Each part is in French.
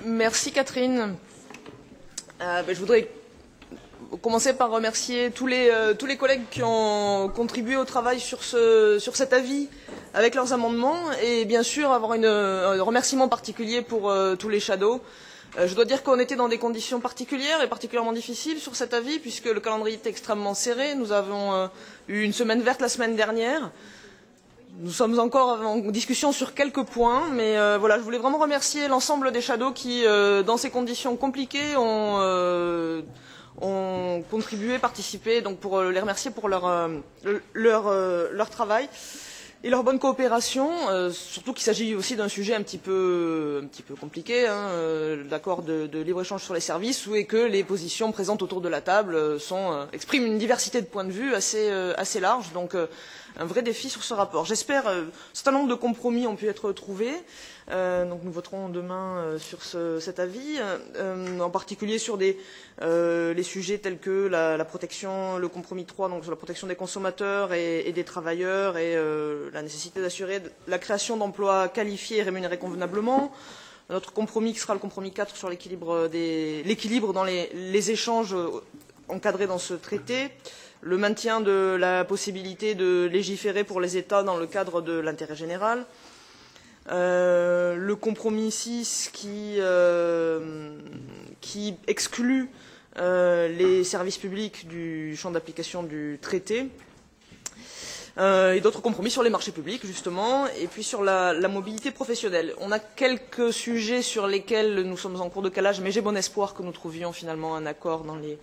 Merci Catherine. Je voudrais commencer par remercier tous les collègues qui ont contribué au travail sur cet avis avec leurs amendements et bien sûr avoir un remerciement particulier pour tous les shadows. Je dois dire qu'on était dans des conditions particulières et particulièrement difficiles sur cet avis puisque le calendrier était extrêmement serré. Nous avons eu une semaine verte la semaine dernière. Nous sommes encore en discussion sur quelques points, mais voilà, je voulais vraiment remercier l'ensemble des shadows qui, dans ces conditions compliquées, ont contribué, participé, donc pour les remercier pour leur travail et leur bonne coopération, surtout qu'il s'agit aussi d'un sujet un petit peu compliqué, l'accord de libre-échange sur les services, et que les positions présentes autour de la table expriment une diversité de points de vue assez large, donc un vrai défi sur ce rapport. J'espère un certain nombre de compromis ont pu être trouvés. Donc nous voterons demain sur cet avis, en particulier sur les sujets tels que la protection, le compromis 3, donc sur la protection des consommateurs et des travailleurs, et la nécessité d'assurer la création d'emplois qualifiés et rémunérés convenablement. Notre compromis qui sera le compromis 4 sur l'équilibre dans les échanges encadrés dans ce traité. Le maintien de la possibilité de légiférer pour les États dans le cadre de l'intérêt général. Le compromis 6 qui exclut les services publics du champ d'application du traité. Et d'autres compromis sur les marchés publics, justement, et puis sur la mobilité professionnelle. On a quelques sujets sur lesquels nous sommes en cours de calage, mais j'ai bon espoir que nous trouvions finalement un accord dans les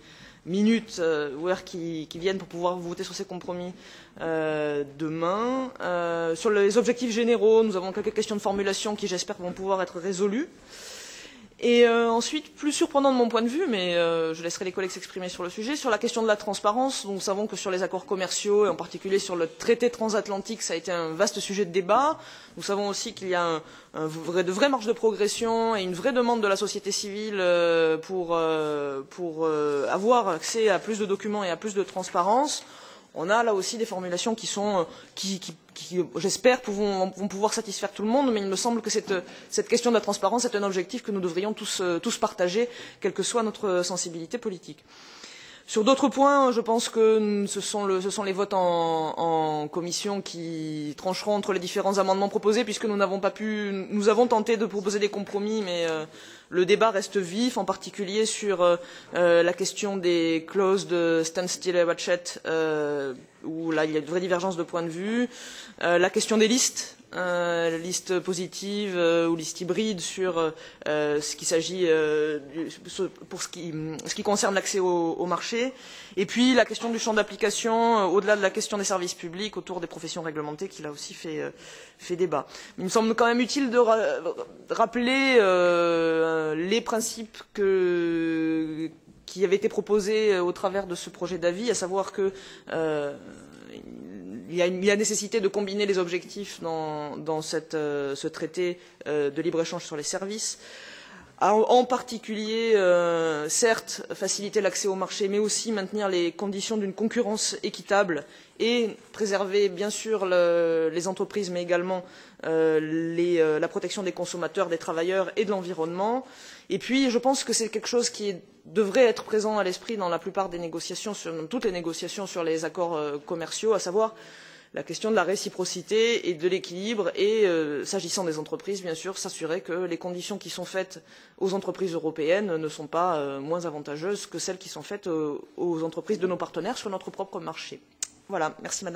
minutes ou heures qui viennent pour pouvoir voter sur ces compromis demain. Sur les objectifs généraux, nous avons quelques questions de formulation qui, j'espère, vont pouvoir être résolues. Et ensuite, plus surprenant de mon point de vue, mais je laisserai les collègues s'exprimer sur le sujet, sur la question de la transparence. Nous savons que sur les accords commerciaux, et en particulier sur le traité transatlantique, ça a été un vaste sujet de débat. Nous savons aussi qu'il y a de vraies marges de progression et une vraie demande de la société civile pour avoir accès à plus de documents et à plus de transparence. On a là aussi des formulations qui j'espère, vont pouvoir satisfaire tout le monde, mais il me semble que cette question de la transparence est un objectif que nous devrions tous partager, quelle que soit notre sensibilité politique. Sur d'autres points, je pense que ce sont les votes en commission qui trancheront entre les différents amendements proposés, puisque nous avons tenté de proposer des compromis, mais le débat reste vif, en particulier sur la question des clauses de standstill et ratchet, où là il y a une vraie divergence de point de vue, la question des listes, liste positive ou liste hybride sur ce qu'il s'agit pour ce qui concerne l'accès au marché, et puis la question du champ d'application au-delà de la question des services publics autour des professions réglementées qui là aussi fait débat. Mais il me semble quand même utile de rappeler les principes qui avaient été proposés au travers de ce projet d'avis, à savoir que il y a nécessité de combiner les objectifs dans ce traité de libre-échange sur les services, en particulier, certes, faciliter l'accès au marché, mais aussi maintenir les conditions d'une concurrence équitable et préserver, bien sûr, les entreprises, mais également la protection des consommateurs, des travailleurs et de l'environnement. Et puis, je pense que c'est quelque chose qui devrait être présent à l'esprit dans la plupart des négociations, dans toutes les négociations sur les accords commerciaux, à savoir la question de la réciprocité et de l'équilibre et, s'agissant des entreprises, bien sûr, s'assurer que les conditions qui sont faites aux entreprises européennes ne sont pas moins avantageuses que celles qui sont faites aux entreprises de nos partenaires sur notre propre marché. Voilà, merci madame.